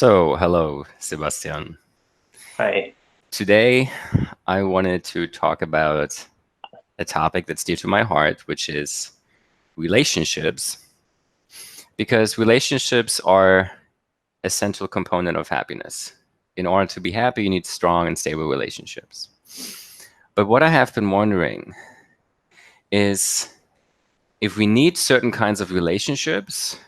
So, hello, Sebastian. Hi. Today, I wanted to talk about a topic that's dear to my heart, which is relationships, because relationships are a central component of happiness. In order to be happy, you need strong and stable relationships. But what I have been wondering is if we need certain kinds of relationships,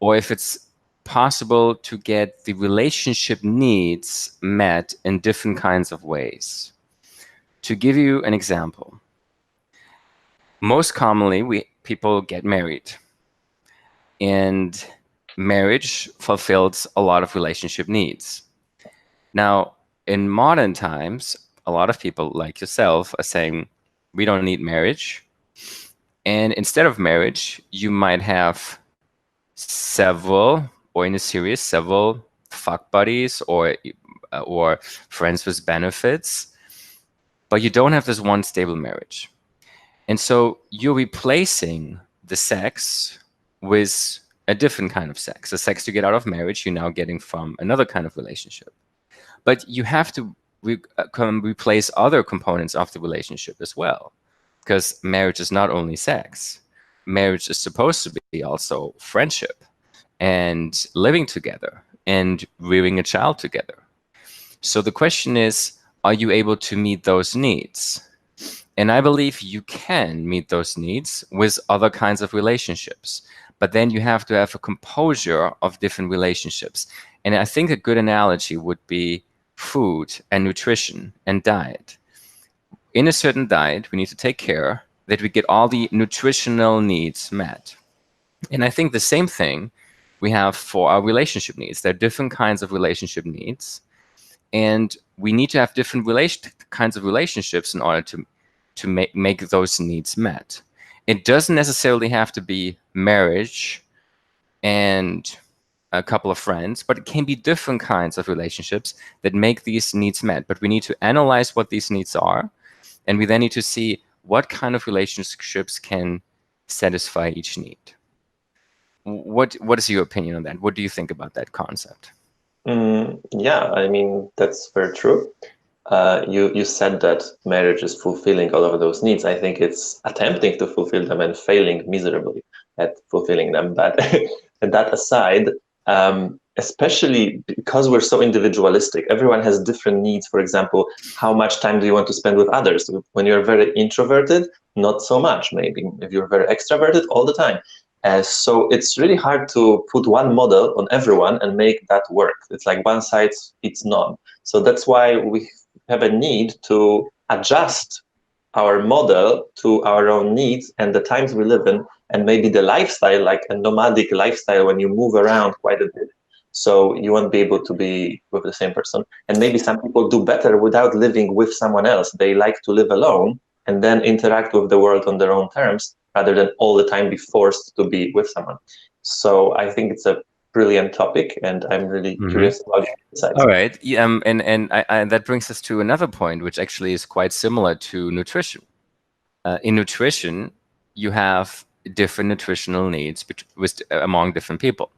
or if it's possible to get the relationship needs met in different kinds of ways. To give you an example, most commonly people get married, and marriage fulfills a lot of relationship needs. Now, in modern times, a lot of people like yourself are saying, we don't need marriage. And instead of marriage, you might have several, or in a series, several fuck buddies or friends with benefits, but you don't have this one stable marriage. And so you're replacing the sex with a different kind of sex. The sex you get out of marriage, you're now getting from another kind of relationship. But you have to replace other components of the relationship as well, because marriage is not only sex. Marriage is supposed to be also friendship and living together and rearing a child together. So the question is, are you able to meet those needs? And I believe you can meet those needs with other kinds of relationships. But then you have to have a composure of different relationships. And I think a good analogy would be food and nutrition and diet. In a certain diet, we need to take care that we get all the nutritional needs met. And I think the same thing we have for our relationship needs. There are different kinds of relationship needs. And we need to have different kinds of relationships in order to make those needs met. It doesn't necessarily have to be marriage and a couple of friends, but it can be different kinds of relationships that make these needs met. But we need to analyze what these needs are, and we then need to see what kind of relationships can satisfy each need. What is your opinion on that? What do you think about that concept? Yeah, I mean, that's very true. You said that marriage is fulfilling all of those needs. I think it's attempting to fulfill them and failing miserably at fulfilling them. But that aside, especially because we're so individualistic, everyone has different needs. For example, how much time do you want to spend with others? When you're very introverted, not so much, maybe. If you're very extroverted, all the time. So it's really hard to put one model on everyone and make that work. It's like one size fits none. So that's why we have a need to adjust our model to our own needs and the times we live in, and maybe the lifestyle, like a nomadic lifestyle when you move around quite a bit. So you won't be able to be with the same person. And maybe some people do better without living with someone else. They like to live alone and then interact with the world on their own terms rather than all the time be forced to be with someone. So I think it's a brilliant topic, and I'm really Mm-hmm. curious about your insights. All right. Yeah, and that brings us to another point, which actually is quite similar to nutrition. In nutrition, you have different nutritional needs among different people.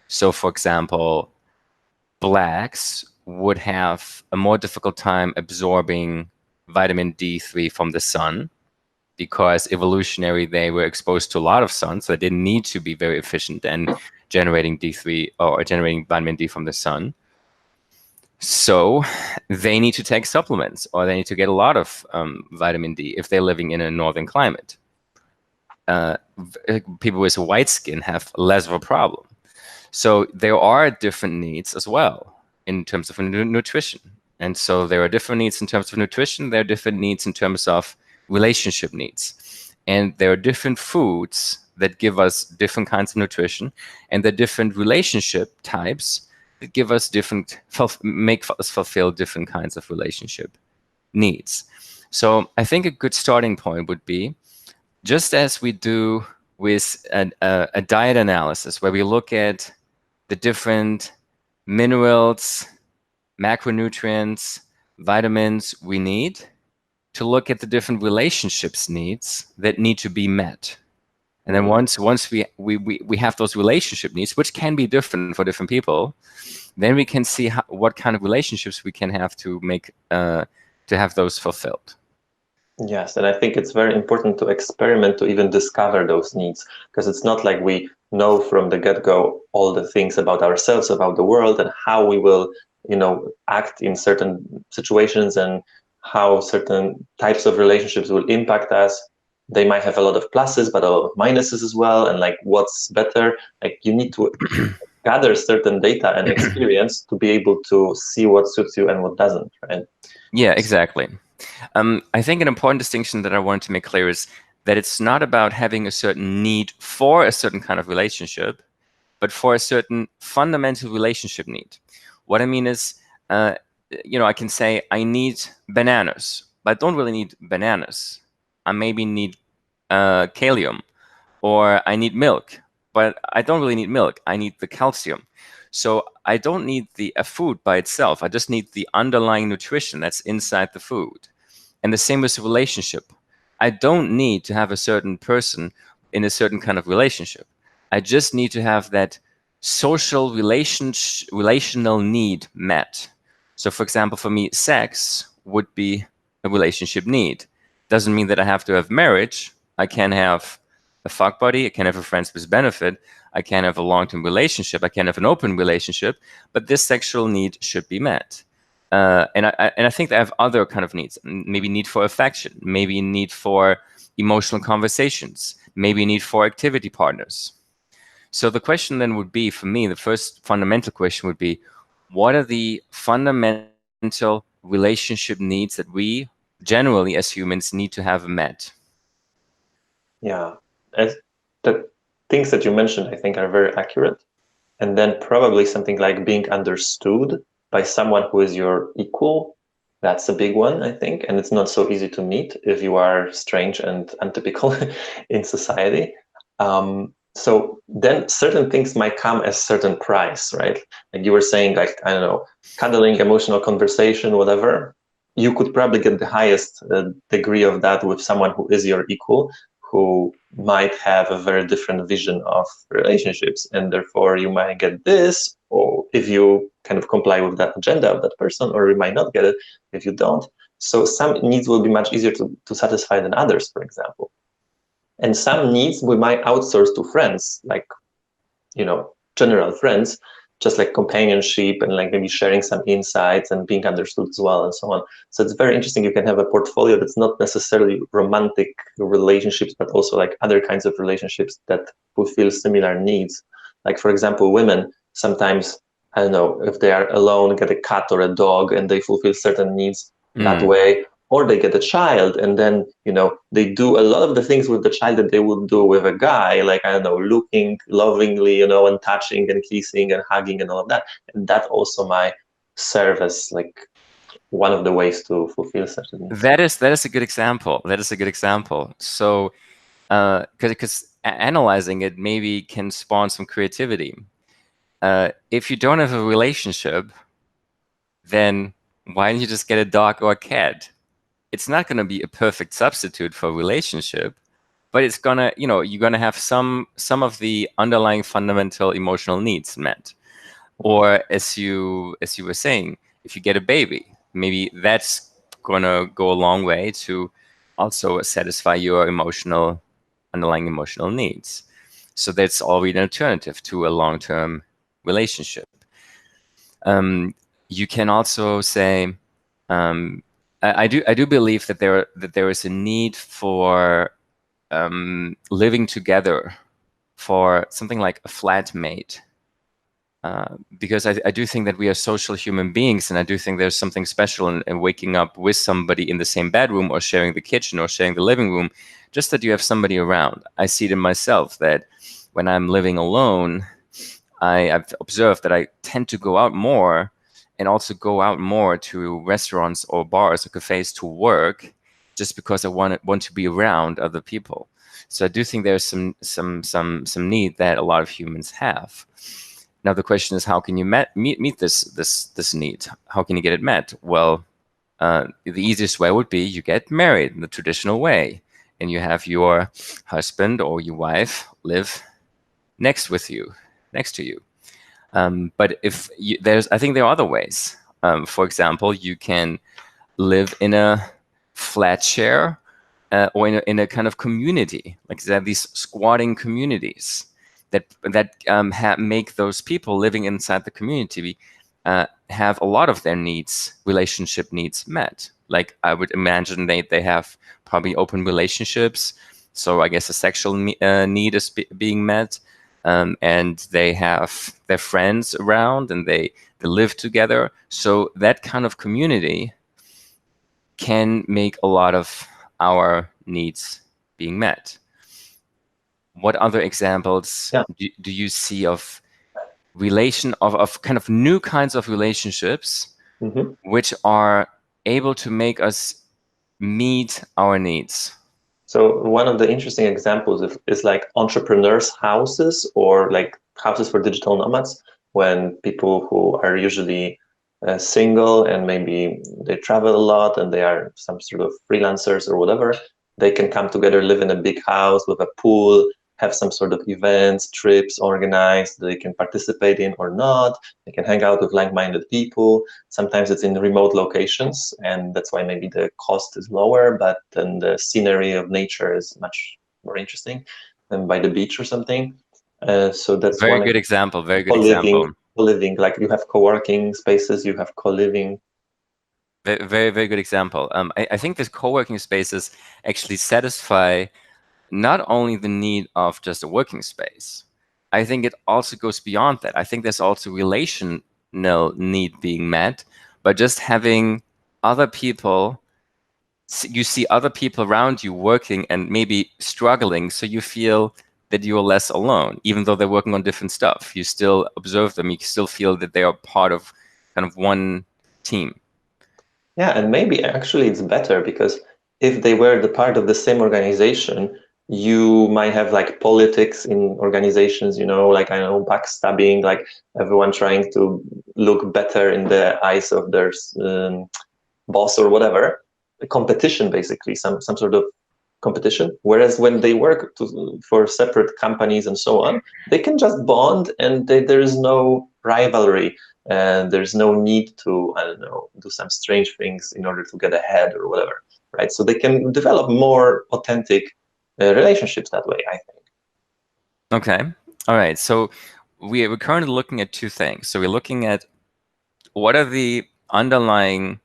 So, for example, blacks would have a more difficult time absorbing vitamin D3 from the sun because evolutionary they were exposed to a lot of sun, so they didn't need to be very efficient in generating D3 or generating vitamin D from the sun. So they need to take supplements, or they need to get a lot of vitamin D if they're living in a northern climate. People with white skin have less of a problem. So there are different needs as well in terms of nutrition. And so there are different needs in terms of nutrition. There are different needs in terms of relationship needs. And there are different foods that give us different kinds of nutrition. And the different relationship types that give us make us fulfill different kinds of relationship needs. So I think a good starting point would be, just as we do with a diet analysis, where we look at the different minerals, macronutrients, vitamins we need, to look at the different relationships needs that need to be met. And then once we have those relationship needs, which can be different for different people, then we can see what kind of relationships we can have to make to have those fulfilled. Yes, and I think it's very important to experiment to even discover those needs, because it's not like we know from the get-go all the things about ourselves, about the world, and how we will, act in certain situations and how certain types of relationships will impact us. They might have a lot of pluses, but a lot of minuses as well, and like what's better. Like you need to gather certain data and experience to be able to see what suits you and what doesn't, right? Yeah, exactly. I think an important distinction that I wanted to make clear is that it's not about having a certain need for a certain kind of relationship, but for a certain fundamental relationship need. What I mean is, I can say I need bananas, but I don't really need bananas. I maybe need kalium, or I need milk, but I don't really need milk. I need the calcium. So I don't need the food by itself. I just need the underlying nutrition that's inside the food. And the same with a relationship. I don't need to have a certain person in a certain kind of relationship. I just need to have that relational need met. So for example, for me, sex would be a relationship need. Doesn't mean that I have to have marriage. I can have a fuck buddy, I can have a friends with benefit, I can have a long-term relationship, I can have an open relationship, but this sexual need should be met. And I think I have other kind of needs, maybe need for affection, maybe need for emotional conversations, maybe need for activity partners. So the question then would be, for me, the first fundamental question would be, what are the fundamental relationship needs that we generally as humans need to have met? Yeah, as the things that you mentioned, I think, are very accurate. And then probably something like being understood by someone who is your equal. That's a big one, I think. And it's not so easy to meet if you are strange and untypical in society. So then certain things might come as certain price, right? Like you were saying, like, I don't know, cuddling, emotional conversation, whatever. You could probably get the highest degree of that with someone who is your equal, who might have a very different vision of relationships, and therefore you might get this, or if you kind of comply with that agenda of that person, or you might not get it if you don't. So some needs will be much easier to satisfy than others, for example. And some needs we might outsource to friends, like, general friends, just like companionship and like maybe sharing some insights and being understood as well and so on. So it's very interesting. You can have a portfolio that's not necessarily romantic relationships, but also like other kinds of relationships that fulfill similar needs. Like, for example, women sometimes, I don't know, if they are alone, get a cat or a dog and they fulfill certain needs that way, or they get a child and then they do a lot of the things with the child that they would do with a guy, like, I don't know, looking lovingly, and touching and kissing and hugging and all of that. And that also might serve as like one of the ways to fulfill certain needs. That is a good example. That is a good example. So because analyzing it maybe can spawn some creativity. If you don't have a relationship, then why don't you just get a dog or a cat? It's not going to be a perfect substitute for a relationship, but it's gonna, you're gonna have some of the underlying fundamental emotional needs met. Or as you were saying, if you get a baby, maybe that's gonna go a long way to also satisfy your underlying emotional needs. So that's already an alternative to a long-term relationship. You can also say, I do believe that there is a need for living together, for something like a flatmate. Because I do think that we are social human beings, and I do think there's something special in waking up with somebody in the same bedroom, or sharing the kitchen, or sharing the living room, just that you have somebody around. I see it in myself that when I'm living alone, I've observed that I tend to go out more, and also go out more to restaurants or bars or cafes to work, just because I want to be around other people. So I do think there's some need that a lot of humans have. Now the question is, how can you meet this need? How can you get it met? Well, the easiest way would be you get married in the traditional way. and you have your husband or your wife live next to you. But if you, I think there are other ways. For example, you can live in a flat share or in a kind of community, like there are these squatting communities that make those people living inside the community have a lot of their needs, relationship needs met. Like I would imagine they have probably open relationships, so I guess a sexual need is being met, and they have their friends around and they live together. So that kind of community can make a lot of our needs being met. What other examples Yeah. do you see of of kind of new kinds of relationships Hmm. which are able to make us meet our needs? So one of the interesting examples is like entrepreneurs' houses or like houses for digital nomads, when people who are usually single and maybe they travel a lot and they are some sort of freelancers or whatever, they can come together, live in a big house with a pool, have some sort of events, trips organized they can participate in or not. They can hang out with like-minded people. Sometimes it's in remote locations, and that's why maybe the cost is lower, but then the scenery of nature is much more interesting than by the beach or something. So that's Very one good example. example. Very good Co-living, example. co-living, like you have co-working spaces, you have co-living. Very, very good example. I think these co-working spaces actually satisfy not only the need of just a working space. I think it also goes beyond that. I think there's also relational need being met by just having other people. You see other people around you working and maybe struggling, so you feel that you're less alone, even though they're working on different stuff. You still observe them. You still feel that they are part of kind of one team. Yeah, and maybe actually it's better because if they were the part of the same organization, you might have like politics in organizations, like I know backstabbing, like everyone trying to look better in the eyes of their boss or whatever. A competition, basically, some sort of competition. Whereas when they work for separate companies and so on, they can just bond, and there is no rivalry, and there's no need to, I don't know, do some strange things in order to get ahead or whatever, right? So they can develop more authentic relationships that way, I think. Okay. All right. So we're currently looking at two things. So we're looking at what are the underlying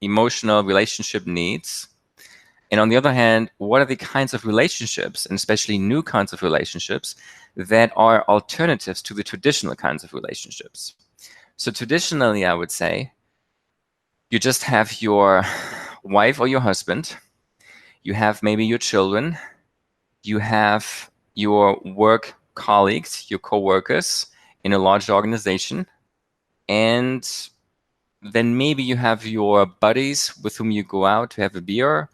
emotional relationship needs. And on the other hand, what are the kinds of relationships, and especially new kinds of relationships, that are alternatives to the traditional kinds of relationships? So traditionally, I would say you just have your wife or your husband, you have maybe your children, you have your work colleagues, your co-workers in a large organization, and then maybe you have your buddies with whom you go out to have a beer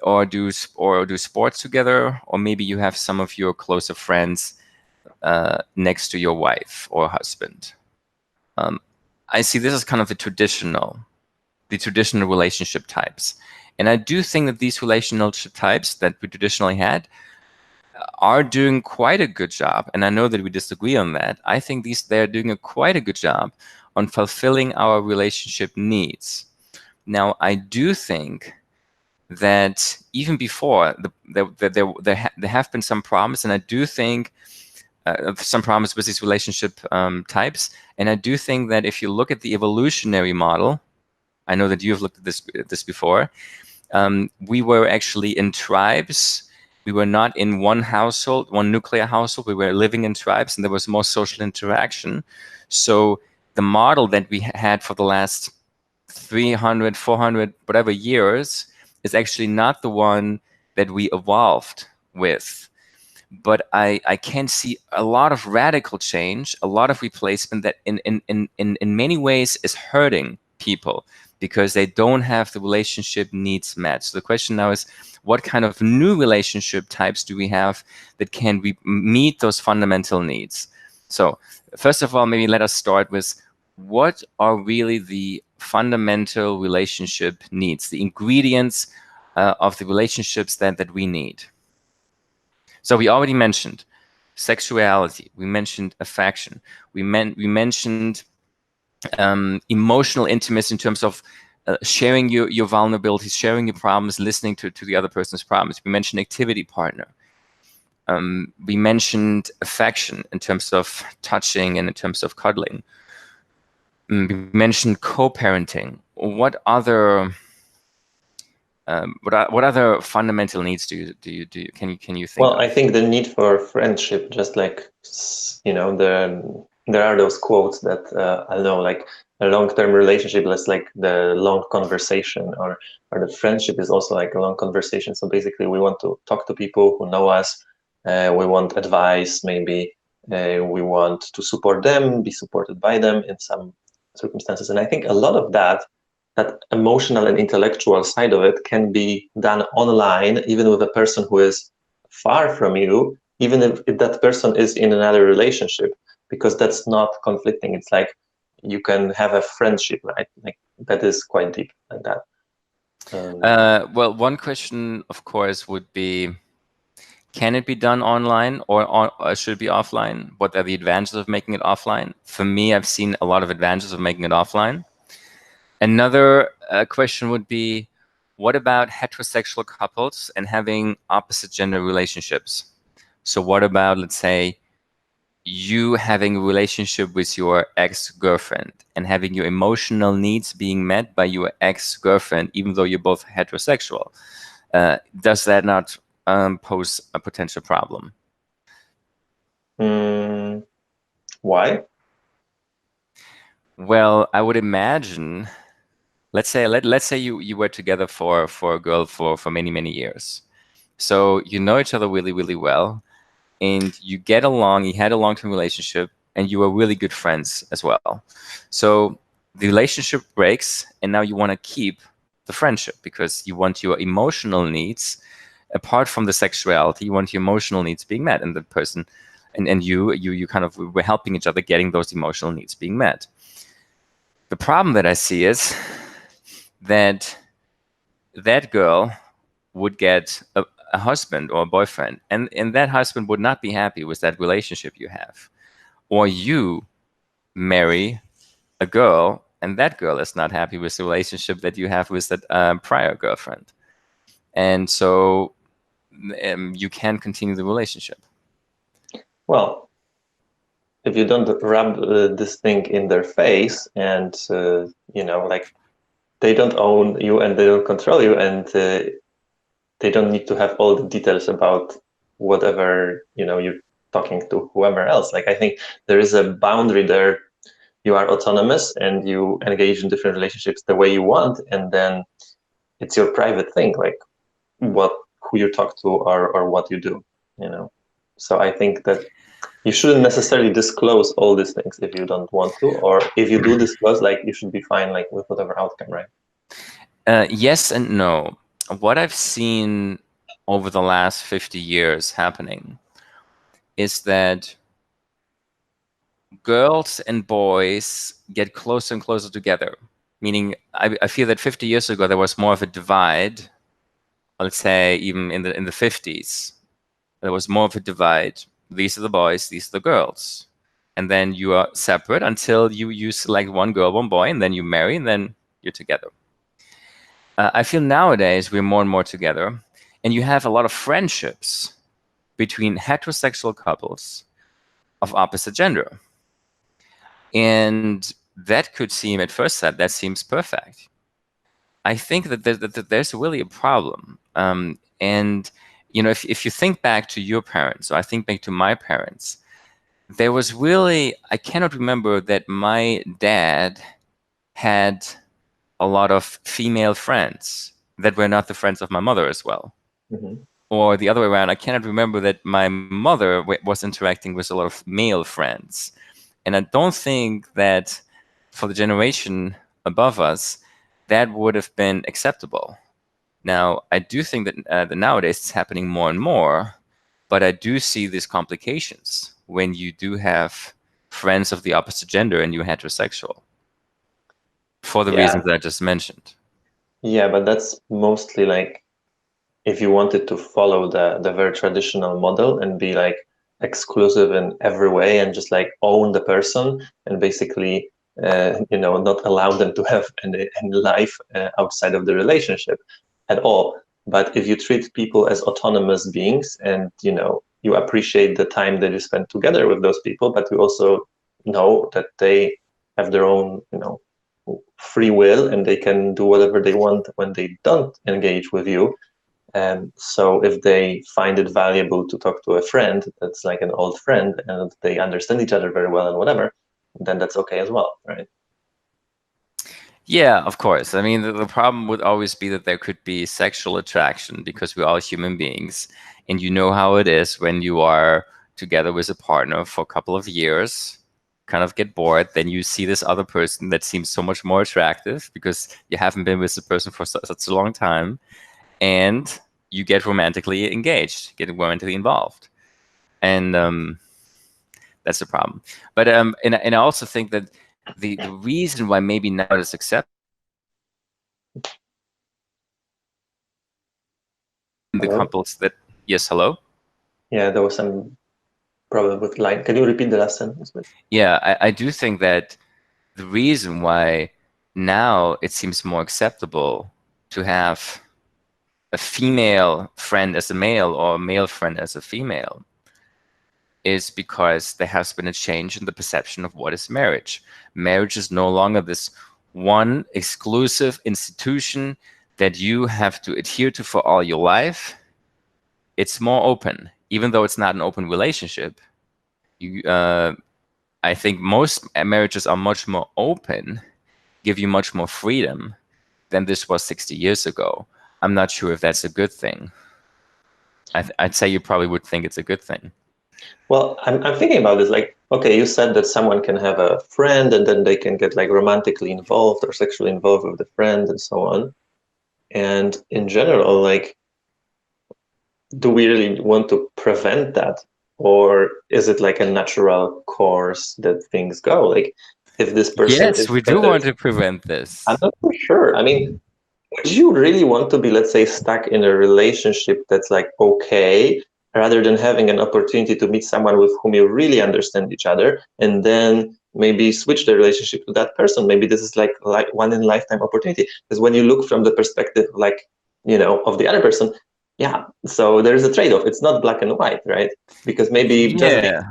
or do sports together, or maybe you have some of your closer friends next to your wife or husband. I see this as kind of the traditional relationship types. And I do think that these relationship types that we traditionally had are doing quite a good job. And I know that we disagree on that. I think they're doing quite a good job on fulfilling our relationship needs. Now, I do think that even before there have been some problems, and I do think some problems with these relationship types. And I do think that if you look at the evolutionary model, I know that you've looked at this before. We were actually in tribes. We were not in one household, one nuclear household. We were living in tribes, and there was more social interaction. So the model that we had for the last 300, 400, whatever years is actually not the one that we evolved with. But I can see a lot of radical change, a lot of replacement that in many ways is hurting people because they don't have the relationship needs met. So the question now is, what kind of new relationship types do we have that can meet those fundamental needs? So first of all, maybe let us start with what are really the fundamental relationship needs, the ingredients of the relationships that we need. So we already mentioned sexuality. We mentioned affection. We mentioned emotional intimacy in terms of sharing your vulnerabilities, sharing your problems, listening to the other person's problems. We mentioned activity partner. We mentioned affection in terms of touching and in terms of cuddling. We mentioned co-parenting. What other fundamental needs can you think Well, I of? think the need for friendship, just like there are those quotes that I don't know, like a long-term relationship is like the long conversation, or the friendship is also like a long conversation. So basically, we want to talk to people who know us. We want advice, maybe we want to support them, be supported by them in some circumstances, and I think a lot of that emotional and intellectual side of it can be done online, even with a person who is far from you, even if that person is in another relationship, because that's not conflicting. It's like you can have a friendship, right? Like that is quite deep, like that. Well, one question, of course, would be, can it be done online or should it be offline? What are the advantages of making it offline? For me, I've seen a lot of advantages of making it offline. Another question would be, what about heterosexual couples and having opposite gender relationships? So what about, let's say, you having a relationship with your ex-girlfriend and having your emotional needs being met by your ex-girlfriend, even though you're both heterosexual? Does that not pose a potential problem? mm, why? Well, I would imagine, let's say you were together for a girl for many years. So you know each other really well, and you get along, you had a long-term relationship, and you were really good friends as well. So the relationship breaks, and now you want to keep the friendship because you want your emotional needs, apart from the sexuality, you want your emotional needs being met, and the person and you kind of were helping each other getting those emotional needs being met. The problem that I see is that that girl would get a husband or a boyfriend, and that husband would not be happy with that relationship you have. Or you marry a girl, and that girl is not happy with the relationship that you have with that prior girlfriend. And so you can continue the relationship. Well, if you don't rub this thing in their face, and like they don't own you and they don't control you, and they don't need to have all the details about whatever you're talking to whoever else. Like I think there is a boundary there. You are autonomous and you engage in different relationships the way you want, and then it's your private thing, like what who you talk to, or what you do. So I think that you shouldn't necessarily disclose all these things if you don't want to, or if you do disclose, like you should be fine, like with whatever outcome, right? Yes and no. What I've seen over the last 50 years happening is that girls and boys get closer and closer together. Meaning, I feel that 50 years ago there was more of a divide. Let's say even in the 50s, there was more of a divide. These are the boys, these are the girls, and then you are separate until you select one girl, one boy, and then you marry, and then you're together. I feel nowadays we're more and more together, and you have a lot of friendships between heterosexual couples of opposite gender. And that could seem at first sight, that seems perfect. I think that there's really a problem. And, if you think back to your parents, or I think back to my parents, there was really, I cannot remember that my dad had a lot of female friends that were not the friends of my mother as well. Mm-hmm. Or the other way around, I cannot remember that my mother was interacting with a lot of male friends. And I don't think that for the generation above us, that would have been acceptable. Now, I do think that nowadays it's happening more and more, but I do see these complications when you do have friends of the opposite gender and you're heterosexual for the Yeah, reasons that I just mentioned. yeah, but that's mostly like if you wanted to follow the very traditional model and be like exclusive in every way and just like own the person and basically not allow them to have any life outside of the relationship at all. But if you treat people as autonomous beings and you appreciate the time that you spend together with those people, but you also know that they have their own free will and they can do whatever they want when they don't engage with you. And so if they find it valuable to talk to a friend that's like an old friend and they understand each other very well and whatever, then that's okay as well, right? Yeah, of course. I mean, the problem would always be that there could be sexual attraction because we're all human beings. And you know how it is when you are together with a partner for a couple of years, kind of get bored, then you see this other person that seems so much more attractive because you haven't been with the person for such a long time. And you get romantically engaged, get romantically involved. And that's the problem. But and I also think that the reason why maybe now it is accepted in the Hello? couples that yes, hello? Yeah, there was some problem with line. Can you repeat the last sentence, please? Yeah, I do think that the reason why now it seems more acceptable to have a female friend as a male or a male friend as a female is because there has been a change in the perception of what is marriage. Marriage is no longer this one exclusive institution that you have to adhere to for all your life. It's more open, even though it's not an open relationship. You, I think most marriages are much more open, give you much more freedom than this was 60 years ago. I'm not sure if that's a good thing. I'd say you probably would think it's a good thing. Well, I'm thinking about this. Like, okay, you said that someone can have a friend and then they can get like romantically involved or sexually involved with the friend and so on. And in general, like, do we really want to prevent that? Or is it like a natural course that things go? Like, if this person Yes, is we do better, want to prevent I'm this. not so sure. I mean, would you really want to be, let's say, stuck in a relationship that's like okay, rather than having an opportunity to meet someone with whom you really understand each other and then maybe switch the relationship to that person? Maybe this is like one in lifetime opportunity. Because when you look from the perspective like, of the other person, yeah, so there's a trade-off. It's not black and white, right? Because maybe just being Yeah,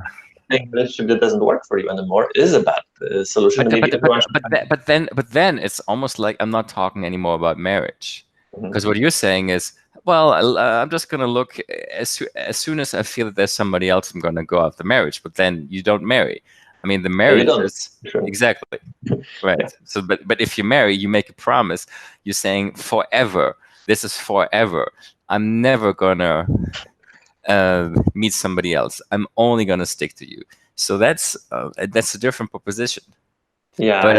in a relationship that doesn't work for you anymore is a bad solution. but Maybe everyone should have. but then it's almost like I'm not talking anymore about marriage, Mhm. because what you're saying is, well, I'm just gonna look as soon as I feel that there's somebody else, I'm gonna go after marriage. But then you don't marry. I mean, the Yeah, you marriage don't. is You shouldn't. exactly right. Yeah. So, but if you marry, you make a promise. You're saying forever. This is forever. I'm never gonna meet somebody else. I'm only gonna stick to you. So that's a different proposition. Yeah, But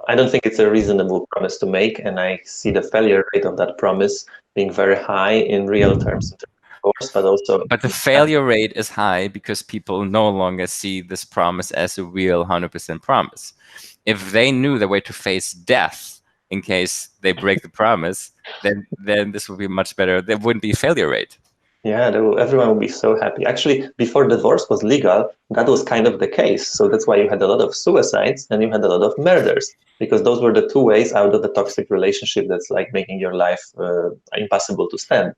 I don't think it's a reasonable promise to make, and I see the failure rate of that promise being very high in real terms, in terms of course, but also but the failure rate is high because people no longer see this promise as a real 100% promise. If they knew the way to face death in case they break the promise, then this would be much better. There wouldn't be a failure rate. yeah, everyone will be so happy. Actually, before divorce was legal, that was kind of the case. So that's why you had a lot of suicides and you had a lot of murders, because those were the two ways out of the toxic relationship that's like making your life impossible to stand.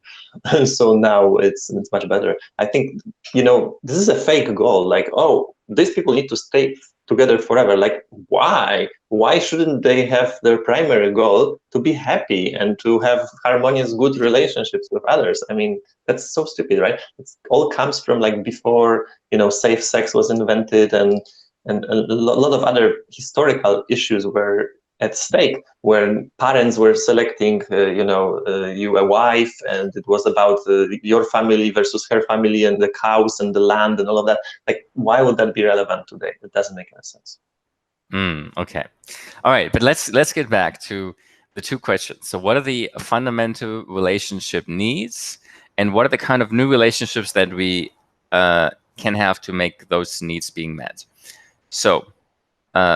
So now it's much better. I think, this is a fake goal. Like, oh, these people need to stay together forever. Like, why? Why shouldn't they have their primary goal to be happy and to have harmonious, good relationships with others? I mean, that's so stupid, right? It all comes from like before, safe sex was invented and a lot of other historical issues were at stake, where parents were selecting, you a wife, and it was about your family versus her family and the cows and the land and all of that. Like, why would that be relevant today? It doesn't make any sense. Okay. All right, but let's get back to the two questions. So what are the fundamental relationship needs, and what are the kind of new relationships that we can have to make those needs being met? So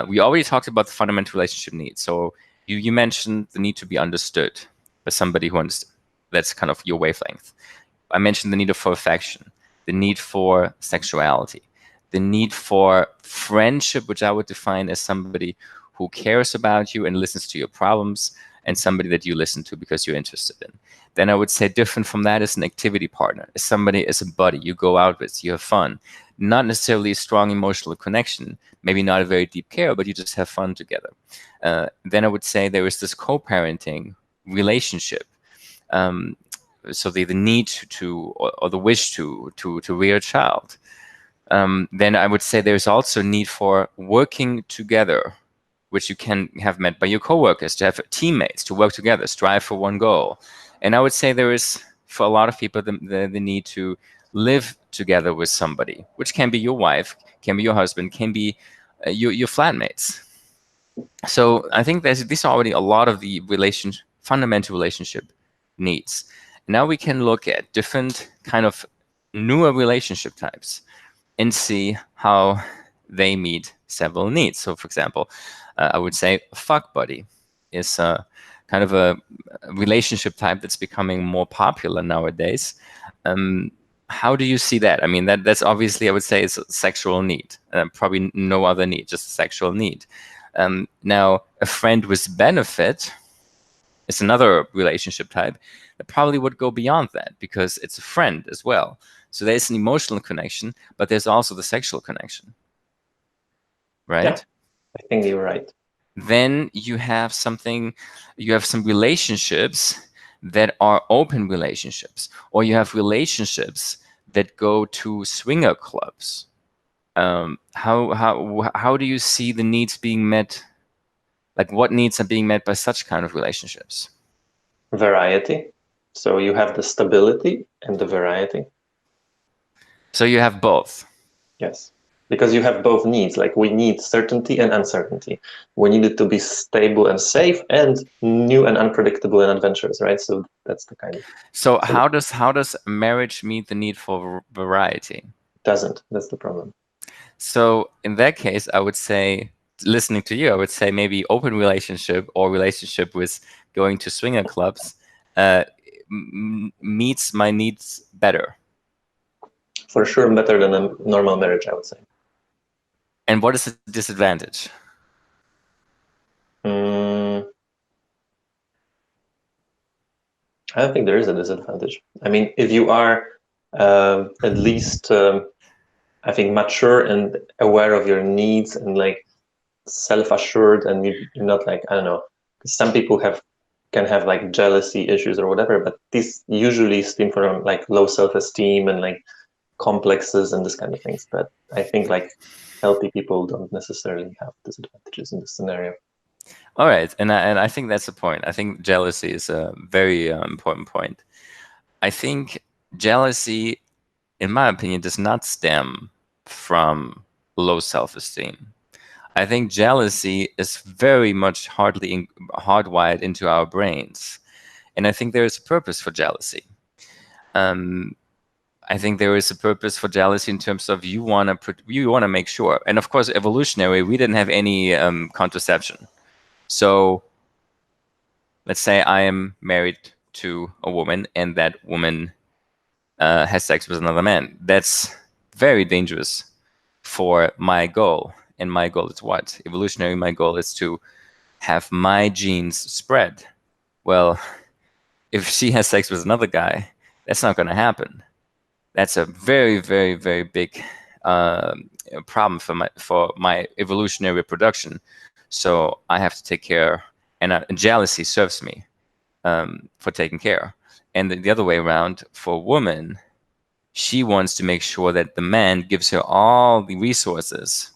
we already talked about the fundamental relationship needs. So you mentioned the need to be understood by somebody who understands. that's kind of your wavelength. I mentioned the need for affection, the need for sexuality, the need for friendship, which I would define as somebody who cares about you and listens to your problems, and somebody that you listen to because you're interested in. Then I would say different from that is an activity partner, is somebody, is a buddy you go out with, you have fun. Not necessarily a strong emotional connection, maybe not a very deep care, but you just have fun together. Then I would say there is this co-parenting relationship. Um, so the need to or the wish to rear a child. Then I would say there's also need for working together, which you can have met by your coworkers, to have teammates, to work together, strive for one goal. And I would say there is, for a lot of people, the need to live together with somebody, which can be your wife, can be your husband, can be your flatmates. So I think these are already a lot of the fundamental relationship needs. Now we can look at different kind of newer relationship types and see how they meet several needs. So for example, I would say fuck buddy is kind of a relationship type that's becoming more popular nowadays. How do you see that? I mean, that's obviously, I would say, it's a sexual need. Probably no other need, just a sexual need. Now, a friend with benefit is another relationship type that probably would go beyond that because it's a friend as well. So there's an emotional connection, but there's also the sexual connection, Yeah, right? I think you're right. Then you have some relationships that are open relationships, or you have relationships that go to swinger clubs. How do you see the needs being met? Like, what needs are being met by such kind of relationships? Variety. So you have the stability and the variety. So you have both. Yes. Because you have both needs. Like we need certainty and uncertainty. We need it to be stable and safe and new and unpredictable and adventurous, right? So that's the kind of So so how does marriage meet the need for variety? doesn't. That's the problem. So in that case, I would say, listening to you, I would say maybe open relationship or relationship with going to swinger clubs uh, meets my needs better. For sure better than a normal marriage, I would say. And what is the disadvantage? Mm, I don't think there is a disadvantage. I mean, if you are at least, I think, mature and aware of your needs and like self-assured, and you're not like, I don't know, some people can have like jealousy issues or whatever, but these usually stem from like low self-esteem and like complexes and this kind of things. But I think like healthy people don't necessarily have disadvantages in this scenario. All right, and I think that's the point. I think jealousy is a very important point. I think jealousy, in my opinion, does not stem from low self-esteem. I think jealousy is very much hardwired into our brains, and I think there is a purpose for jealousy. Um, I think there is a purpose for jealousy in terms of you wanna make sure, and of course, evolutionary, we didn't have any contraception, so let's say I am married to a woman and that woman has sex with another man. That's very dangerous for my goal. And my goal is what? Evolutionary, my goal is to have my genes spread. Well, if she has sex with another guy, that's not going to happen. That's a very, very, very big problem for my evolutionary reproduction. So I have to take care, and jealousy serves me for taking care. And the other way around, for a woman, she wants to make sure that the man gives her all the resources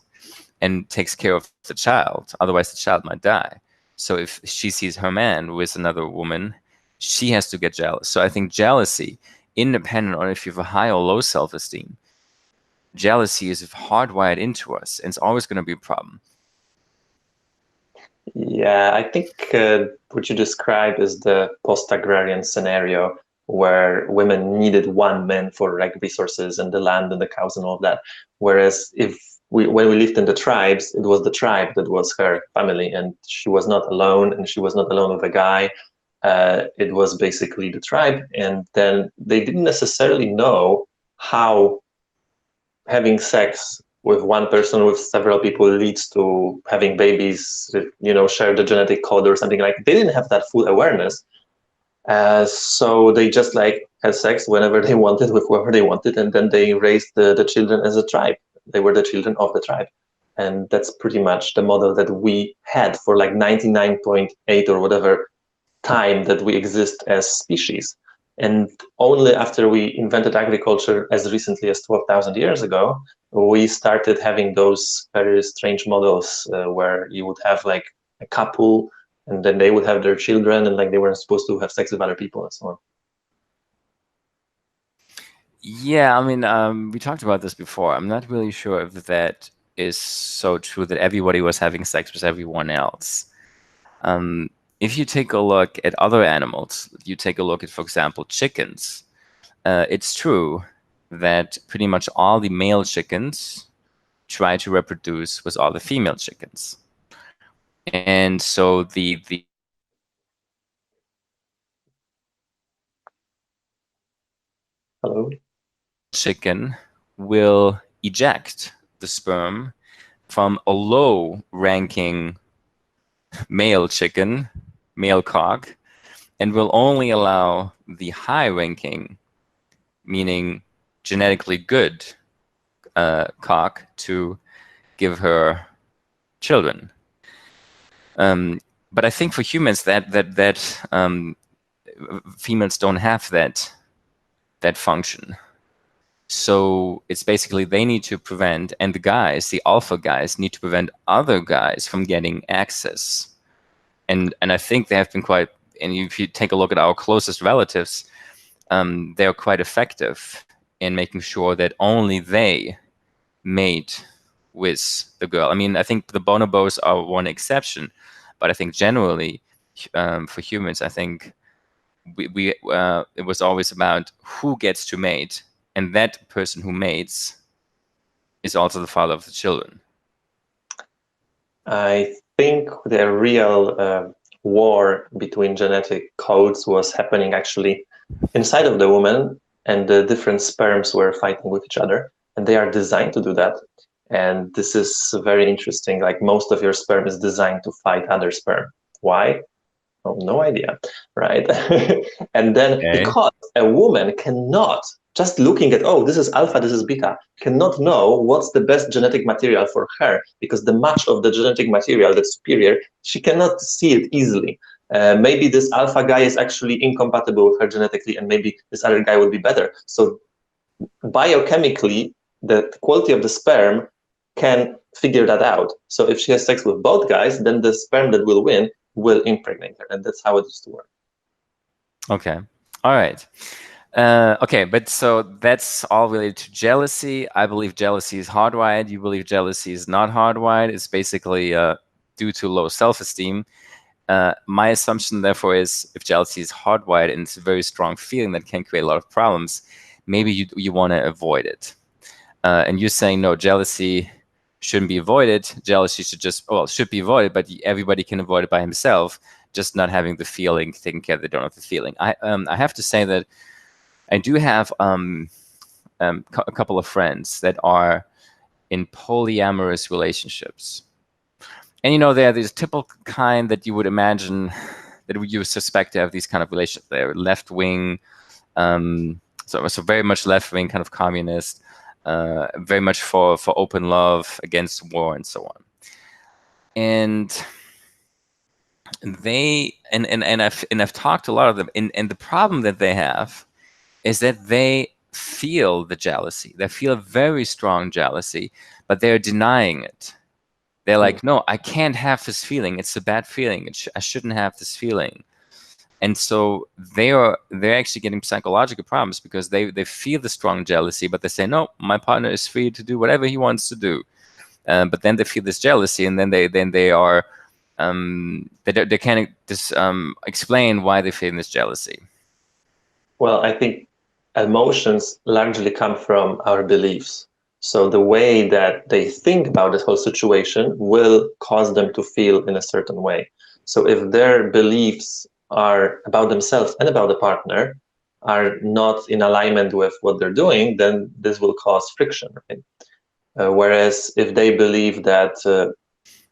and takes care of the child. Otherwise, the child might die. So if she sees her man with another woman, she has to get jealous. So I think jealousy, independent on if you have a high or low self-esteem, jealousy is hardwired into us, and it's always going to be a problem. Yeah, I think what you describe is the post-agrarian scenario where women needed one man for like resources and the land and the cows and all of that. Whereas when we lived in the tribes, it was the tribe that was her family, and she was not alone, and she was not alone with a guy. it was basically the tribe, and then they didn't necessarily know how having sex with one person with several people leads to having babies, share the genetic code or something like. They didn't have that full awareness, so they just like had sex whenever they wanted with whoever they wanted, and then they raised the children as a tribe. They were the children of the tribe, and that's pretty much the model that we had for like 99.8 or whatever time that we exist as species. And only after we invented agriculture as recently as 12,000 years ago, we started having those very strange models where you would have like a couple and then they would have their children and like they weren't supposed to have sex with other people and so on. Yeah, I mean, we talked about this before. I'm not really sure if that is so true that everybody was having sex with everyone else. If you take a look at other animals, you take a look at, for example, chickens, it's true that pretty much all the male chickens try to reproduce with all the female chickens. And so the Hello? chicken will eject the sperm from a low-ranking male chicken, male cock, and will only allow the high-ranking, meaning genetically good cock, to give her children. But I think for humans that females don't have that function. So it's basically they need to prevent, and the guys, the alpha guys, need to prevent other guys from getting access. And I think they have been quite. And if you take a look at our closest relatives, they are quite effective in making sure that only they mate with the girl. I mean, I think the bonobos are one exception, but I think generally for humans, I think we it was always about who gets to mate, and that person who mates is also the father of the children. I think the real war between genetic codes was happening actually inside of the woman, and the different sperms were fighting with each other, and they are designed to do that. And this is very interesting. Like most of your sperm is designed to fight other sperm. Why? Oh, no idea, right? And then Okay. because a woman cannot, just looking at, oh, this is alpha, this is beta, cannot know what's the best genetic material for her because the match of the genetic material that's superior, she cannot see it easily. Maybe this alpha guy is actually incompatible with her genetically, and maybe this other guy would be better. So biochemically, the quality of the sperm can figure that out. So if she has sex with both guys, then the sperm that will win will impregnate her, and that's how it used to work. Okay. All right. Okay, but so that's all related to jealousy. I believe jealousy is hardwired. You believe jealousy is not hardwired. It's basically due to low self-esteem. My assumption, therefore, is if jealousy is hardwired and it's a very strong feeling that can create a lot of problems, maybe you want to avoid it. And you're saying, no, jealousy shouldn't be avoided. Jealousy should be avoided, but everybody can avoid it by himself, just not having the feeling, taking care they don't have the feeling. I have to say that I do have a couple of friends that are in polyamorous relationships. And they're these typical kind that you would imagine that you would suspect to have these kind of relationships. They're left wing, so very much left wing, kind of communist, very much for open love, against war, and so on. And I've talked to a lot of them, and the problem that they have is that they feel the jealousy. They feel a very strong jealousy, but they're denying it. They're like, no, I can't have this feeling. It's a bad feeling. I shouldn't have this feeling. And so they're actually getting psychological problems because they feel the strong jealousy, but they say, no, my partner is free to do whatever he wants to do. But then they feel this jealousy, and then they are they can't just explain why they feel this jealousy. Well, I think emotions largely come from our beliefs. So the way that they think about this whole situation will cause them to feel in a certain way. So if their beliefs are about themselves and about the partner are not in alignment with what they're doing, then this will cause friction, right? Whereas if they believe that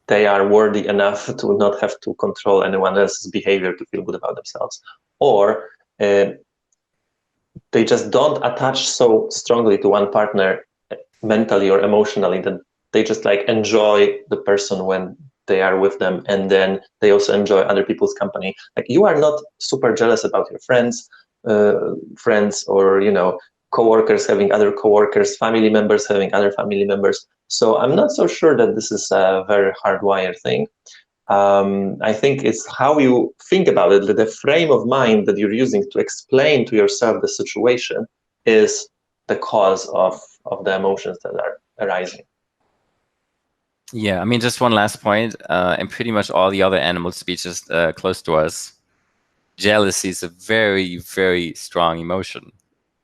they are worthy enough to not have to control anyone else's behavior to feel good about themselves, or they just don't attach so strongly to one partner mentally or emotionally that they just like enjoy the person when they are with them, and then they also enjoy other people's company. Like you are not super jealous about your friends, or coworkers having other coworkers, family members having other family members. So I'm not so sure that this is a very hardwired thing. I think it's how you think about it, the frame of mind that you're using to explain to yourself the situation is the cause of the emotions that are arising. Yeah, I mean, just one last point, and pretty much all the other animal species close to us, jealousy is a very, very strong emotion.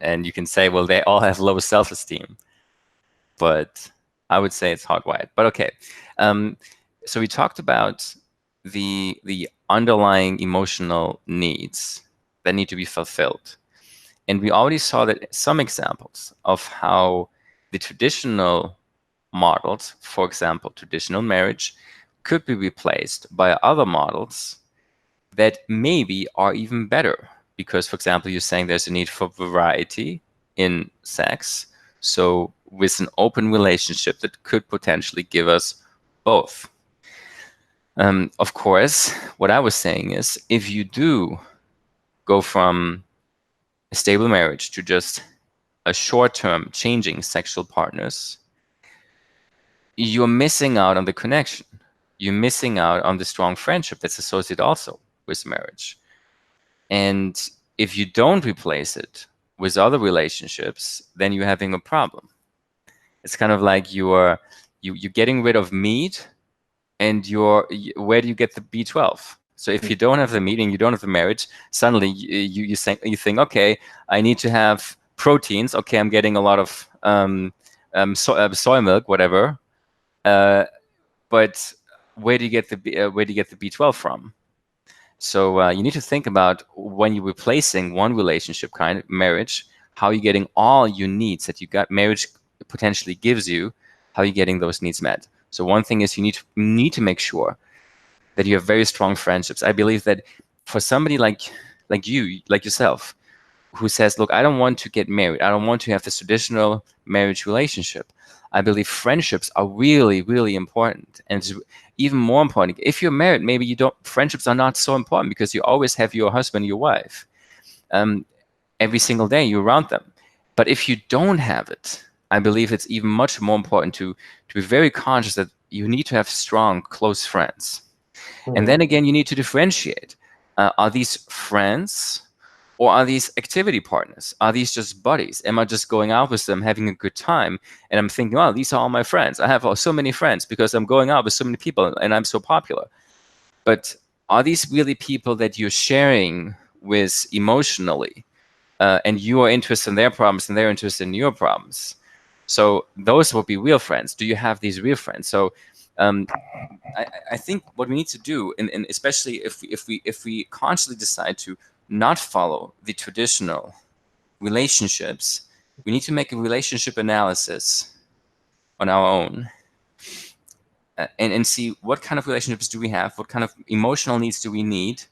And you can say, well, they all have low self-esteem, but I would say it's hardwired. But okay, so we talked about the underlying emotional needs that need to be fulfilled. And we already saw that some examples of how the traditional models, for example, traditional marriage, could be replaced by other models that maybe are even better. Because, for example, you're saying there's a need for variety in sex. So, with an open relationship that could potentially give us both. Of course, what I was saying is if you do go from a stable marriage to just a short-term changing sexual partners, you're missing out on the connection. You're missing out on the strong friendship that's associated also with marriage. And if you don't replace it with other relationships, then you're having a problem. It's kind of like you're getting rid of meat, and where do you get the B12? So if you don't have the meat and you don't have the marriage, suddenly you think, okay, I need to have proteins. Okay, I'm getting a lot of soy milk, whatever. But where do you get the B12 from? So you need to think about when you're replacing one relationship kind of marriage, how you're getting all your needs that you got marriage potentially gives you, how you're getting those needs met. So one thing is you need to make sure that you have very strong friendships. I believe that for somebody like you, like yourself, who says, look, I don't want to get married. I don't want to have this traditional marriage relationship. I believe friendships are really, really important. And it's even more important. If you're married, maybe friendships are not so important because you always have your husband, your wife. Every single day you're around them. But if you don't have it, I believe it's even much more important to be very conscious that you need to have strong, close friends. And then again, you need to differentiate. Are these friends or are these activity partners? Are these just buddies? Am I just going out with them, having a good time? And I'm thinking, oh, these are all my friends. I have so many friends because I'm going out with so many people and I'm so popular. But are these really people that you're sharing with emotionally? And you are interested in their problems and they're interested in your problems. So those would be real friends. Do you have these real friends? So I think what we need to do, and especially if we consciously decide to not follow the traditional relationships, we need to make a relationship analysis on our own and see what kind of relationships do we have, what kind of emotional needs do we need,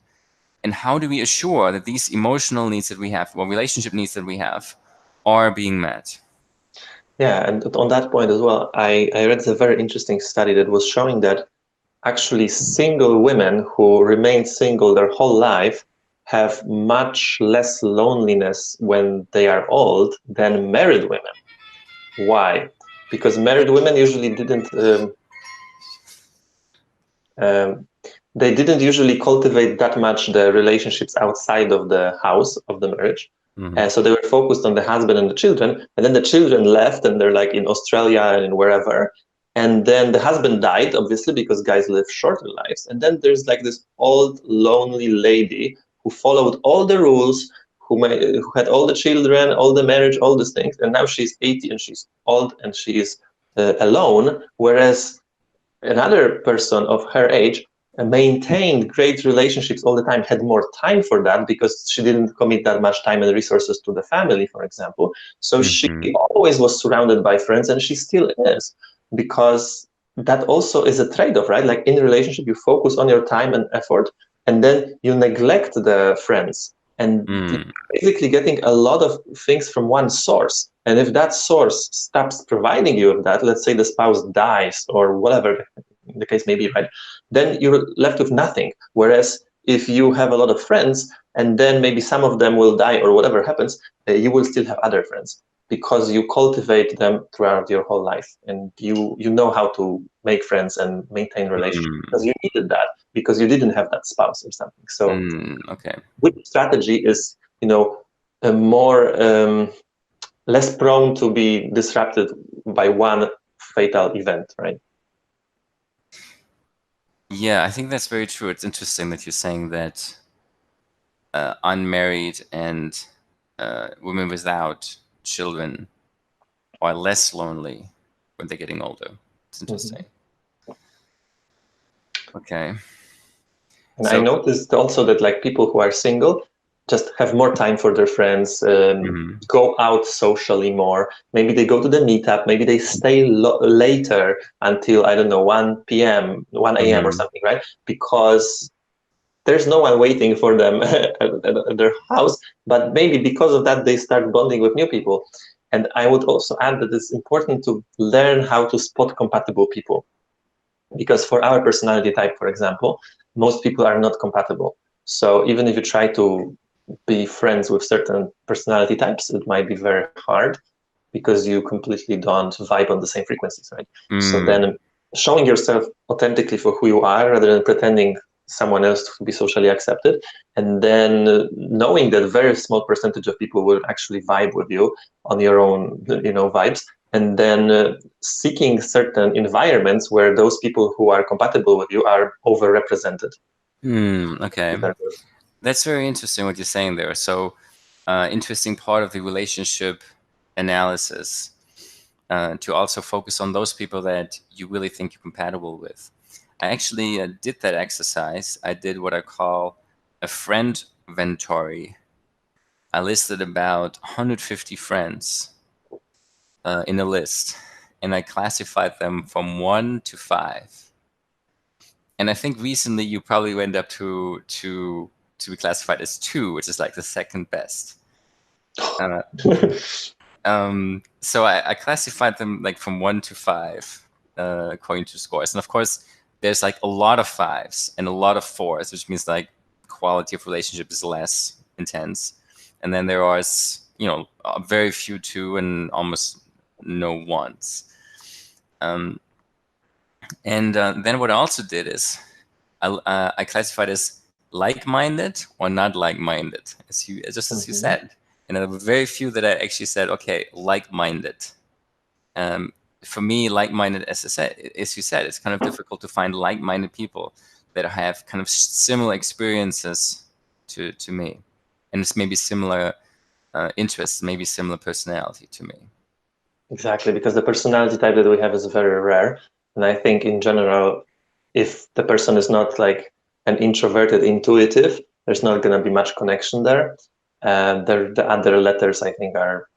and how do we assure that these emotional needs that we have, or relationship needs that we have, are being met. Yeah, and on that point as well, I read a very interesting study that was showing that actually single women who remain single their whole life have much less loneliness when they are old than married women. Why? Because married women usually um, they didn't usually cultivate that much the relationships outside of the house of the marriage. Mm-hmm. So they were focused on the husband and the children, and then the children left and they're like in Australia and wherever. And then the husband died, obviously, because guys live shorter lives. And then there's like this old, lonely lady who followed all the rules, who had all the children, all the marriage, all these things. And now she's 80 and she's old and she's alone. Whereas another person of her age maintained great relationships all the time, had more time for that because she didn't commit that much time and resources to the family, for example. So she Mm-hmm. always was surrounded by friends, and she still is, because that also is a trade-off, right? Like in a relationship, you focus on your time and effort, and then you neglect the friends, and you're Mm. basically getting a lot of things from one source. And if that source stops providing you with that, let's say the spouse dies or whatever the case may be, right? Then you're left with nothing. Whereas if you have a lot of friends and then maybe some of them will die or whatever happens, you will still have other friends because you cultivate them throughout your whole life, and you know how to make friends and maintain relationships because Mm. you needed that, because you didn't have that spouse or something. So Mm. Okay. which strategy is, a more less prone to be disrupted by one fatal event, right? Yeah, I think that's very true. It's interesting that you're saying that unmarried and women without children are less lonely when they're getting older. It's Mhm. interesting. Okay. And I So, noticed also that like people who are single just have more time for their friends, mhm, go out socially more. Maybe they go to the meetup, maybe they stay later until, I don't know, 1 p.m., 1 a.m. or mhm, something, right? Because there's no one waiting for them at their house. But maybe because of that, they start bonding with new people. And I would also add that it's important to learn how to spot compatible people, because for our personality type, for example, most people are not compatible. So even if you try to be friends with certain personality types, it might be very hard because you completely don't vibe on the same frequencies, right? So mm, then showing yourself authentically for who you are rather than pretending someone else to be socially accepted, and then knowing that a very small percentage of people will actually vibe with you on your own, vibes, and then seeking certain environments where those people who are compatible with you are overrepresented. okay. That's very interesting what you're saying there. So, interesting part of the relationship analysis to also focus on those people that you really think you're compatible with. I actually did that exercise. I did what I call a friend inventory. I listed about 150 friends in a list, and I classified them from 1 to 5. And I think recently you probably went up to be classified as 2, which is like the second best. Uh, so I classified them like from 1 to 5 according to scores, and of course there's like a lot of 5s and a lot of 4s, which means like quality of relationship is less intense, and then there are very few 2 and almost no 1s. Um, and then what I also did is I classified as like-minded or not like-minded, just as you Mhm. said. And there were very few that I actually said, okay, like-minded. Um, for me, like-minded, as you said, it's kind of difficult to find like-minded people that have kind of similar experiences to me, and it's maybe similar interests, maybe similar personality to me. Exactly, because the personality type that we have is very rare. And I think in general, if the person is not like an introverted intuitive, there's not going to be much connection there. The other letters, I think, are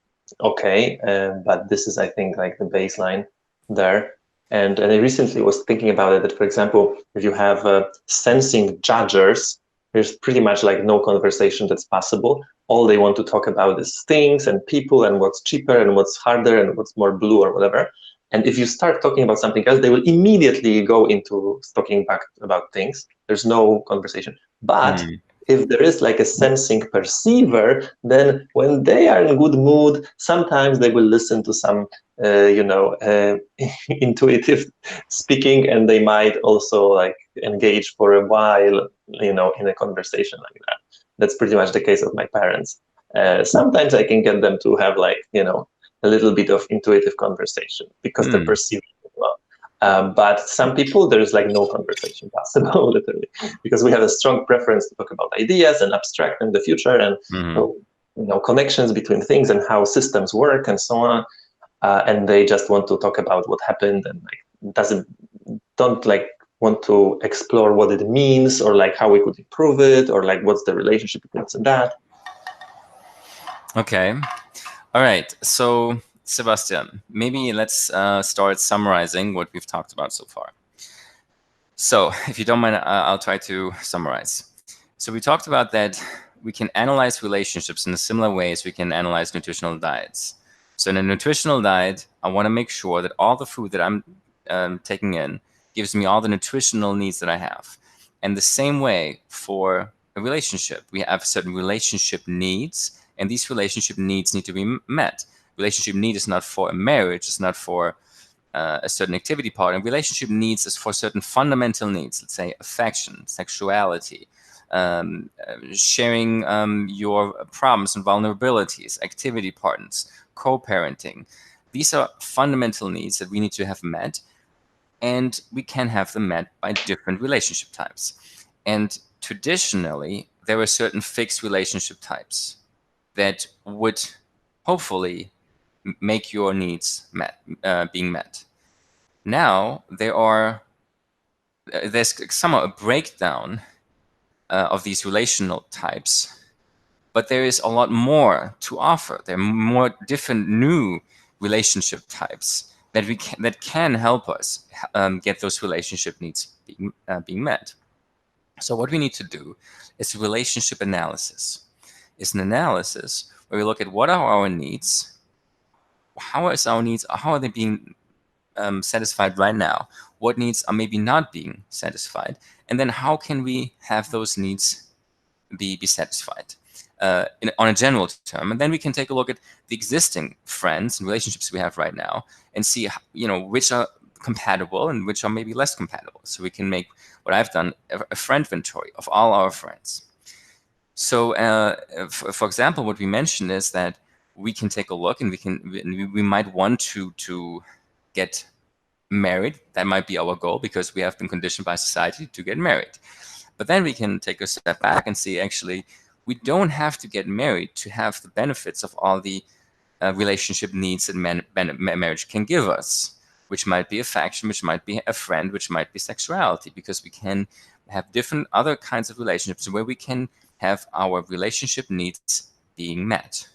okay, but this is, I think, like the baseline there. And I recently was thinking about it that, for example, if you have sensing judgers, there's pretty much like no conversation that's possible. All they want to talk about is things and people and what's cheaper and what's harder and what's more blue or whatever. And if you start talking about something else, they will immediately go into talking back about things. There's no conversation. But Mm. if there is like a sensing perceiver, then when they are in good mood, sometimes they will listen to some, intuitive speaking, and they might also like engage for a while, in a conversation like that. That's pretty much the case of my parents. Sometimes I can get them to have like, a little bit of intuitive conversation because they're Mm. perceiving it well. But some people, there's like no conversation possible, literally, because we have a strong preference to talk about ideas and abstract in the future and Mm. connections between things and how systems work and so on. And they just want to talk about what happened and like doesn't don't like want to explore what it means, or like how we could improve it, or like what's the relationship between this and that? Okay. All right. So, Sebastian, maybe let's start summarizing what we've talked about so far. So, if you don't mind, I'll try to summarize. So, we talked about that we can analyze relationships in a similar way as we can analyze nutritional diets. So, in a nutritional diet, I want to make sure that all the food that I'm taking in gives me all the nutritional needs that I have. And the same way for a relationship, we have certain relationship needs, and these relationship needs need to be met. Relationship need is not for a marriage, it's not for a certain activity part, and relationship needs is for certain fundamental needs, let's say affection, sexuality, sharing your problems and vulnerabilities, activity partners, co-parenting. These are fundamental needs that we need to have met, and we can have them met by different relationship types. And traditionally, there are certain fixed relationship types that would hopefully make your needs being met. Now there's somehow a breakdown of these relational types, but there is a lot more to offer. There are more different new relationship types that can help us get those relationship needs being met. So what we need to do is relationship analysis. It's an analysis where we look at what are our needs, how are they being satisfied right now, what needs are maybe not being satisfied, and then how can we have those needs be satisfied on a general term. And then we can take a look at the existing friends and relationships we have right now and see which are compatible and which are maybe less compatible. So we can make what I've done a friend inventory of all our friends. So for example, what we mentioned is that we can take a look and we might want to get married. That might be our goal because we have been conditioned by society to get married. But then we can take a step back and see actually we don't have to get married to have the benefits of all the relationship needs that marriage can give us, which might be affection, which might be a friend, which might be sexuality, because we can have different other kinds of relationships where we can have our relationship needs being met.